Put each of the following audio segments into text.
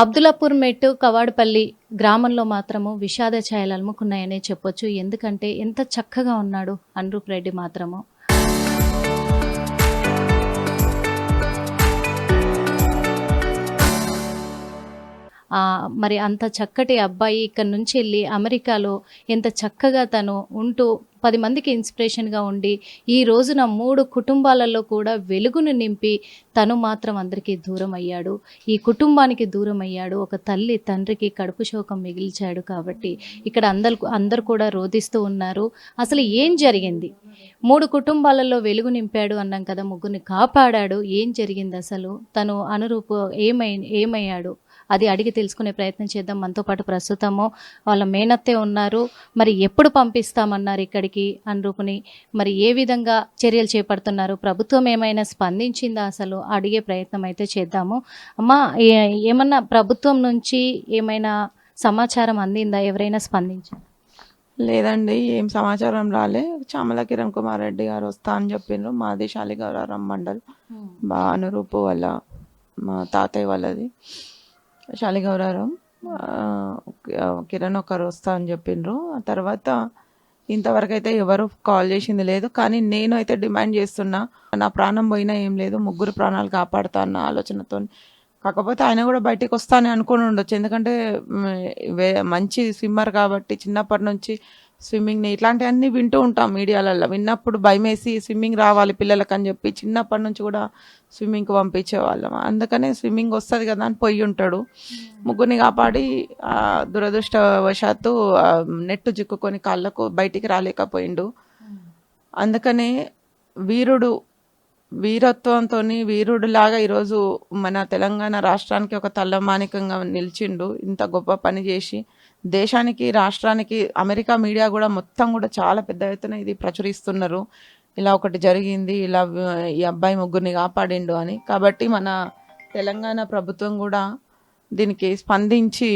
అబ్దుల్లాపూర్ మెట్టు కవాడపల్లి గ్రామంలో మాత్రము విషాద ఛాయలు అలుముకున్నాయనే చెప్పొచ్చు. ఎందుకంటే ఎంత చక్కగా ఉన్నాడు అనురూప్ రెడ్డి మాత్రము. మరి అంత చక్కటి అబ్బాయి ఇక్కడి నుంచి వెళ్ళి అమెరికాలో ఎంత చక్కగా తను ఉంటూ 10 మందికి ఇన్స్పిరేషన్గా ఉండి ఈ రోజున 3 కుటుంబాలలో కూడా వెలుగును నింపి తను మాత్రం అందరికీ దూరం అయ్యాడు. ఈ కుటుంబానికి దూరం అయ్యాడు. ఒక తల్లి తండ్రికి కడుపు శోకం మిగిల్చాడు. కాబట్టి ఇక్కడ అందరు కూడా రోధిస్తూ ఉన్నారు. అసలు ఏం జరిగింది? 3 కుటుంబాలలో వెలుగు నింపాడు అన్నాం కదా, ముగ్గురిని కాపాడాడు. ఏం జరిగింది అసలు? తను అనురూప్ ఏమయ్యాడు అది అడిగి తెలుసుకునే ప్రయత్నం చేద్దాం. మనతో పాటు ప్రస్తుతము వాళ్ళ మేనత్తే ఉన్నారు. మరి ఎప్పుడు పంపిస్తామన్నారు ఇక్కడికి అనురూపుని? మరి ఏ విధంగా చర్యలు చేపడుతున్నారు? ప్రభుత్వం ఏమైనా స్పందించిందా అసలు? అడిగే ప్రయత్నం అయితే చేద్దాము. అమ్మా, ఏమన్నా ప్రభుత్వం నుంచి ఏమైనా సమాచారం అందిందా? ఎవరైనా స్పందించారు? లేదండి, ఏం సమాచారం రాలే. చామల కిరణ్ కుమార్ రెడ్డి గారు వస్తా అని చెప్పిండ్రు. మాది శాలిగౌరారం మండల్. అనురూపు వాళ్ళ మా తాతయ్య వాళ్ళది శాలిగౌరారం. కిరణ్ ఒకరు వస్తా అని చెప్పిండ్రు. ఆ తర్వాత ఇంతవరకు అయితే ఎవరు కాల్ చేసింది లేదు. కానీ నేను అయితే డిమాండ్ చేస్తున్నా, నా ప్రాణం పోయినా ఏం లేదు, 3 ప్రాణాలు కాపాడుతా అన్న ఆలోచనతో. కాకపోతే ఆయన కూడా బయటికి వస్తానని అనుకుని ఉండొచ్చు. ఎందుకంటే మంచి స్విమ్మర్ కాబట్టి చిన్నప్పటి నుంచి స్విమ్మింగ్ని ఇట్లాంటివన్నీ వింటూ ఉంటాం మీడియాలలో. విన్నప్పుడు భయమేసి స్విమ్మింగ్ రావాలి పిల్లలకి అని చెప్పి చిన్నప్పటి నుంచి కూడా స్విమ్మింగ్కి పంపించేవాళ్ళం. అందుకనే స్విమ్మింగ్ వస్తుంది కదా అని పోయి ఉంటాడు. 3 కాపాడి దురదృష్టవశాత్తు నెట్టు చిక్కుకొని కాళ్ళకు బయటికి రాలేకపోయిండు. అందుకనే వీరత్వంతో వీరుడులాగా ఈరోజు మన తెలంగాణ రాష్ట్రానికి ఒక తల్లమానికంగా నిలిచిండు. ఇంత గొప్ప పని చేసి దేశానికి, రాష్ట్రానికి అమెరికా మీడియా కూడా మొత్తం కూడా చాలా పెద్ద ఎత్తున ఇది ప్రచురిస్తున్నారు. ఇలా ఒకటి జరిగింది, ఇలా ఈ అబ్బాయి 3 కాపాడిండు అని. కాబట్టి మన తెలంగాణ ప్రభుత్వం కూడా దీనికి స్పందించి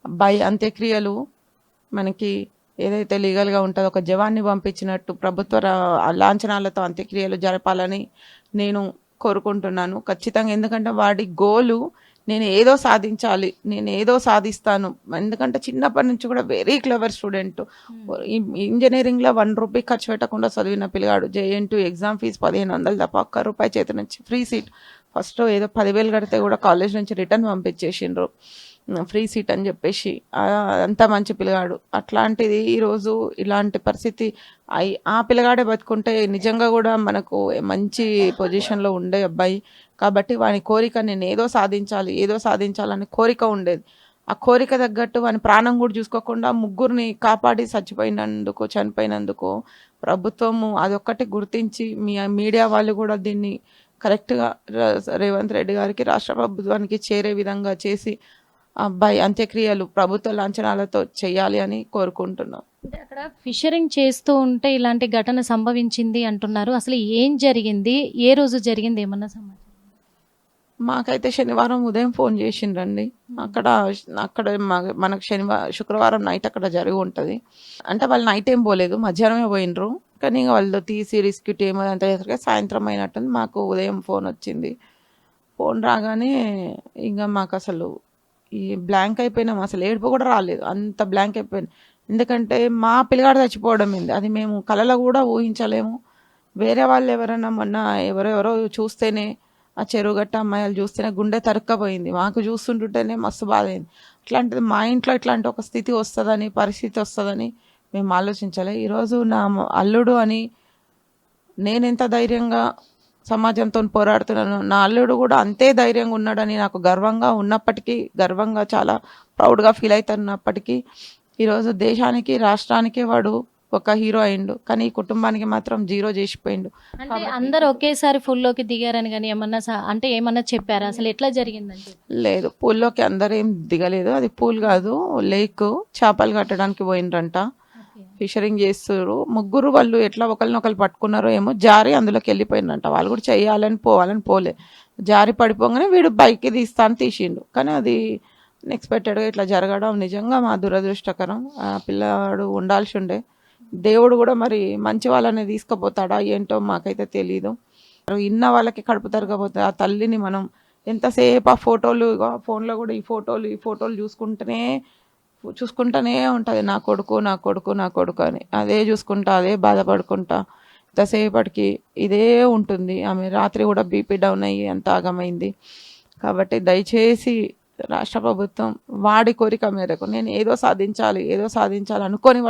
అబ్బాయి అంత్యక్రియలు మనకి ఏదైతే లీగల్గా ఉంటుందో ఒక జవాన్ని పంపించినట్టు ప్రభుత్వ లాంఛనాలతో అంత్యక్రియలు జరపాలని నేను కోరుకుంటున్నాను ఖచ్చితంగా. ఎందుకంటే వాడి గోలు నేను ఏదో సాధించాలి, నేను ఏదో సాధిస్తాను. ఎందుకంటే చిన్నప్పటి నుంచి కూడా వెరీ క్లవర్ స్టూడెంట్. ఇంజనీరింగ్లో 1 రూపీ ఖర్చు పెట్టకుండా చదివిన పిల్లగాడు. JN2 ఎగ్జామ్ ఫీజు 1500 తప్ప ₹1 చేతి నుంచి ఫ్రీ సీట్. ఫస్ట్ ఏదో 10,000 కడితే కూడా కాలేజ్ నుంచి రిటర్న్ పంపించేసిండ్రు, ఫ్రీ సీట్ అని చెప్పేసి. అంత మంచి పిల్లగాడు. అట్లాంటిది ఈరోజు ఇలాంటి పరిస్థితి ఆ పిల్లగాడే బతుకుంటే నిజంగా కూడా మనకు మంచి పొజిషన్లో ఉండే అబ్బాయి. కాబట్టి వాని కోరిక నేను ఏదో సాధించాలని కోరిక ఉండేది. ఆ కోరిక తగ్గట్టు వాని ప్రాణం కూడా చూసుకోకుండా 3 కాపాడి చనిపోయినందుకు ప్రభుత్వము అదొక్కటి గుర్తించి మీడియా వాళ్ళు కూడా దీన్ని కరెక్ట్గా రేవంత్ రెడ్డి గారికి, రాష్ట్ర ప్రభుత్వానికి చేరే విధంగా చేసి అబ్బాయి అంత్యక్రియలు ప్రభుత్వ లాంఛనాలతో చేయాలి అని కోరుకుంటున్నాం. అక్కడ ఫిషరింగ్ చేస్తూ ఉంటే ఇలాంటి ఘటన సంభవించింది అంటున్నారు. అసలు ఏం జరిగింది? ఏ రోజు జరిగింది? ఏమన్నా సమాచారం? మాకైతే శనివారం ఉదయం ఫోన్ చేసిండ్రండి. అక్కడ మనకు శుక్రవారం నైట్ అక్కడ జరిగి ఉంటుంది. అంటే వాళ్ళు నైట్ ఏం పోలేదు, మధ్యాహ్నమే పోయినరు. కానీ ఇంకా వాళ్ళు తీసి రెస్క్యూ టీమ్ అంతా సాయంత్రం అయినట్టుంది. మాకు ఉదయం ఫోన్ వచ్చింది. ఫోన్ రాగానే ఇంకా మాకు అసలు ఈ బ్లాంక్ అయిపోయినాం. అసలు ఏడుపు కూడా రాలేదు, అంత బ్లాంక్ అయిపోయింది. ఎందుకంటే మా పిల్లగాడు చచ్చిపోవడం ఏంది అది మేము కలలో కూడా ఊహించలేము. వేరే వాళ్ళు ఎవరైనా మొన్న ఎవరెవరో చూస్తేనే, ఆ చెరువు గట్ట అమ్మాయిలు చూస్తేనే గుండె తరుక్కపోయింది. మాకు చూస్తుంటుంటేనే మస్తు బాధ అయింది. అట్లాంటిది మా ఇంట్లో ఇట్లాంటి ఒక స్థితి వస్తుందని, పరిస్థితి వస్తుందని మేము ఆలోచించలే. ఈరోజు నా అల్లుడు అని నేనెంత ధైర్యంగా సమాజంతో పోరాడుతున్నాను, నా అల్లుడు కూడా అంతే ధైర్యంగా ఉన్నాడని నాకు గర్వంగా చాలా ప్రౌడ్గా ఫీల్ అవుతున్నప్పటికీ ఈరోజు దేశానికి, రాష్ట్రానికి వాడు ఒక హీరో అయిండు. కానీ ఈ కుటుంబానికి మాత్రం 0 చేసిపోయిండు. అంటే అందరు ఒకేసారి ఫుల్లోకి దిగారని కానీ ఏమన్నా చెప్పారా? అసలు ఎట్లా జరిగిందంటే? లేదు, పూల్లోకి అందరూ ఏం దిగలేదు. అది పూల్ కాదు, లేక్. చేపలు కట్టడానికి పోయిండ్రంట, ఫిషరింగ్ చేస్తారు. 3 వాళ్ళు ఎట్లా ఒకరినొకరు పట్టుకున్నారో ఏమో, జారి అందులోకి వెళ్ళిపోయిందంట. వాళ్ళు కూడా చేయాలని పోలే, జారి పడిపోగానే వీడు బైక్కి తీసిండు. కానీ అది అన్ఎక్స్పెక్టెడ్గా ఇట్లా జరగడం నిజంగా మా దురదృష్టకరం. ఆ పిల్లాడు ఉండాల్సి ఉండే. దేవుడు కూడా మరి మంచి వాళ్ళని తీసుకుపోతాడా ఏంటో మాకైతే తెలీదు. ఇన్న వాళ్ళకి కడుపు తరగపోతే ఆ తల్లిని మనం ఎంతసేపు ఆ ఫోటోలు ఫోన్లో కూడా ఈ ఫోటోలు చూసుకుంటూనే ఉంటుంది, నా కొడుకు నా కొడుకు నా కొడుకు అని. అదే చూసుకుంటా, అదే బాధపడుకుంటా ఎంతసేపటికి ఇదే ఉంటుంది. ఆమె రాత్రి కూడా బీపీ డౌన్ అయ్యి ఎంత ఆగమైంది. కాబట్టి దయచేసి రాష్ట్ర ప్రభుత్వం వాడి కోరిక మేరకు, నేను ఏదో సాధించాలి అనుకొని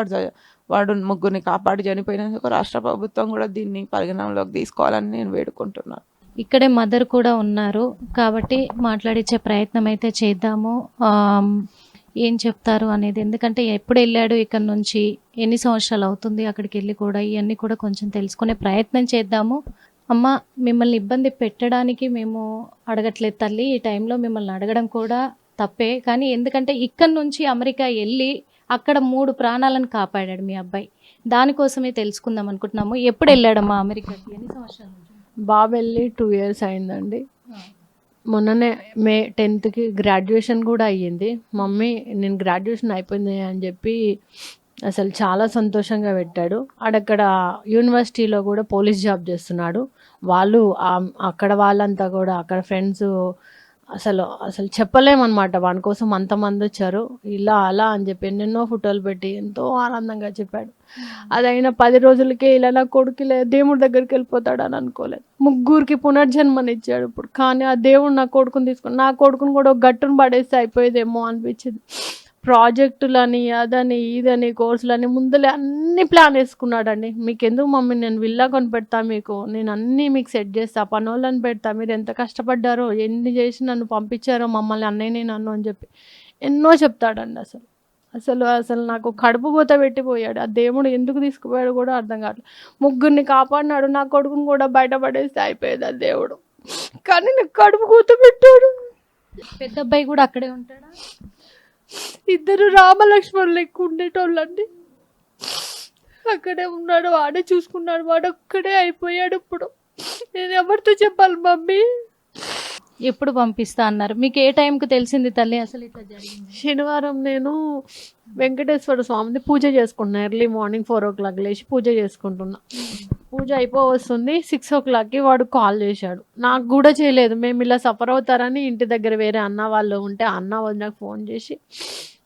వాడు ముగ్గురిని కాపాడి చనిపోయినందుకు రాష్ట్ర ప్రభుత్వం కూడా దీన్ని పరిగణనలోకి తీసుకోవాలని నేను వేడుకుంటున్నాను. ఇక్కడే మదర్ కూడా ఉన్నారు కాబట్టి మాట్లాడించే ప్రయత్నం అయితే చేద్దాము. ఏం చెప్తారు అనేది, ఎందుకంటే ఎప్పుడు వెళ్ళాడు ఇక్కడ నుంచి, ఎన్ని సంవత్సరాలు అవుతుంది అక్కడికి వెళ్ళి కూడా, ఇవన్నీ కూడా కొంచెం తెలుసుకునే ప్రయత్నం చేద్దాము. అమ్మ, మిమ్మల్ని ఇబ్బంది పెట్టడానికి మేము అడగట్లేదు తల్లి, ఈ టైంలో మిమ్మల్ని అడగడం కూడా తప్పే. కానీ ఎందుకంటే ఇక్కడ నుంచి అమెరికా వెళ్ళి అక్కడ 3 ప్రాణాలను కాపాడాడు మీ అబ్బాయి. దానికోసమే తెలుసుకుందాం అనుకుంటున్నాము. ఎప్పుడు వెళ్ళాడమ్మా అమెరికాకి, ఎన్ని సంవత్సరాల నుంచి? బాబు వెళ్ళి 2 years అయిందండి. మొన్ననే మే 10th గ్రాడ్యుయేషన్ కూడా అయ్యింది. మమ్మీ నేను గ్రాడ్యుయేషన్ అయిపోయింది అని చెప్పి అసలు చాలా సంతోషంగా పెట్టాడు. అక్కడ యూనివర్సిటీలో కూడా పోలీస్ జాబ్ చేస్తున్నాడు. వాళ్ళు అక్కడ వాళ్ళంతా కూడా, అక్కడ ఫ్రెండ్స్ అసలు చెప్పలేమన్నమాట. వాని కోసం అంతమంది వచ్చారు, ఇలా అలా అని చెప్పి ఎన్నెన్నో ఫోటోలు పెట్టి ఎంతో ఆనందంగా చెప్పాడు. అదైనా 10 రోజులకే ఇలా నా కొడుకులే దేవుడి దగ్గరికి వెళ్ళిపోతాడు అని అనుకోలేదు. 3కి పునర్జన్మనిచ్చాడు ఇప్పుడు. కానీ ఆ దేవుడు నా కొడుకుని తీసుకుని, నా కొడుకుని కూడా ఒక గట్టును పడేస్తే అయిపోయేదేమో అనిపించింది. ప్రాజెక్టులని, అదని ఇదని, కోర్సులని ముందలే అన్ని ప్లాన్ వేసుకున్నాడండి. మీకు ఎందుకు మమ్మీ, నేను విల్లా కొని పెడతా, నేను అన్నీ మీకు సెట్ చేస్తా, పనోళ్ళని పెడతా, మీరు ఎంత కష్టపడ్డారో, ఎన్ని చేసి నన్ను పంపించారో మమ్మల్ని, అన్నయ్యని నన్ను అని చెప్పి ఎన్నో చెప్తాడండి. అసలు నాకు కడుపు కోత పెట్టిపోయాడు. ఆ దేవుడు ఎందుకు తీసుకుపోయాడు కూడా అర్థం కావట్లేదు. 3ని కాపాడినాడు, నా కొడుకుని కూడా బయటపడేస్తే అయిపోయేది ఆ దేవుడు. కానీ నాకు కడుపు కోత పెట్టాడు. పెద్ద అబ్బాయి కూడా అక్కడే ఉంటాడా? 2 రామలక్ష్మణులు ఎక్కువ ఉండేటోళ్ళండి. అక్కడే ఉన్నాడు, వాడే చూసుకున్నాడు. వాడు ఒక్కడే అయిపోయాడు ఇప్పుడు. నేను ఎవరితో చెప్పాలి మమ్మీ? ఎప్పుడు పంపిస్తా అన్నారు? మీకు ఏ టైంకి తెలిసింది తల్లి అసలు ఇట్లా జరిగింది? శనివారం నేను వెంకటేశ్వర స్వామిది పూజ చేసుకుంటున్నా. ఎర్లీ మార్నింగ్ 4 o'clock లేచి పూజ చేసుకుంటున్నా. పూజ వస్తుంది 6 o'clockకి వాడు కాల్ చేశాడు. నాకు కూడా చేయలేదు. మేము ఇలా సఫర్ అవుతారని ఇంటి దగ్గర వేరే అన్న వాళ్ళు ఉంటే అన్న నాకు ఫోన్ చేసి,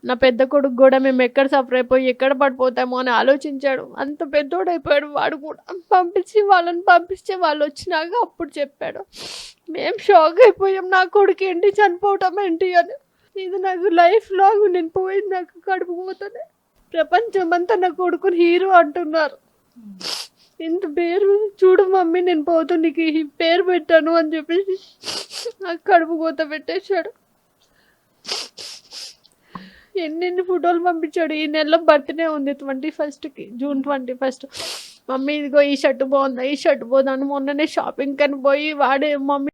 నా పెద్ద కొడుకు కూడా మేము ఎక్కడ సఫర్ అయిపోయి ఎక్కడ పడిపోతామో అని ఆలోచించాడు. అంత పెద్దోడు అయిపోయాడు వాడు కూడా. వాళ్ళని పంపిస్తే వాళ్ళు వచ్చినాక అప్పుడు చెప్పాడు. మేము షాక్ అయిపోయాం, నా కొడుకు ఏంటి చనిపోవటం ఏంటి అని. ఇది నాకు లైఫ్ లాంగ్, నేను పోయింది నాకు కడుపు పోతానే. ప్రపంచమంతా నా కొడుకుని హీరో అంటున్నారు. ఇంత పేరు చూడు మమ్మీ, నేను పోతూ నీకు ఈ పేరు పెట్టాను అని చెప్పేసి నాకు కడుపు కోత పెట్టేశాడు. ఎన్నెన్ని ఫోటోలు పంపించాడు. ఈ నెలలో బర్త్డే ఉంది 21st, జూన్ 21. మమ్మీ ఇదిగో ఈ షర్ట్ బాగుందా, ఈ షర్ట్ బాగుందా అని మొన్ననే షాపింగ్ అని పోయి వాడే మమ్మీ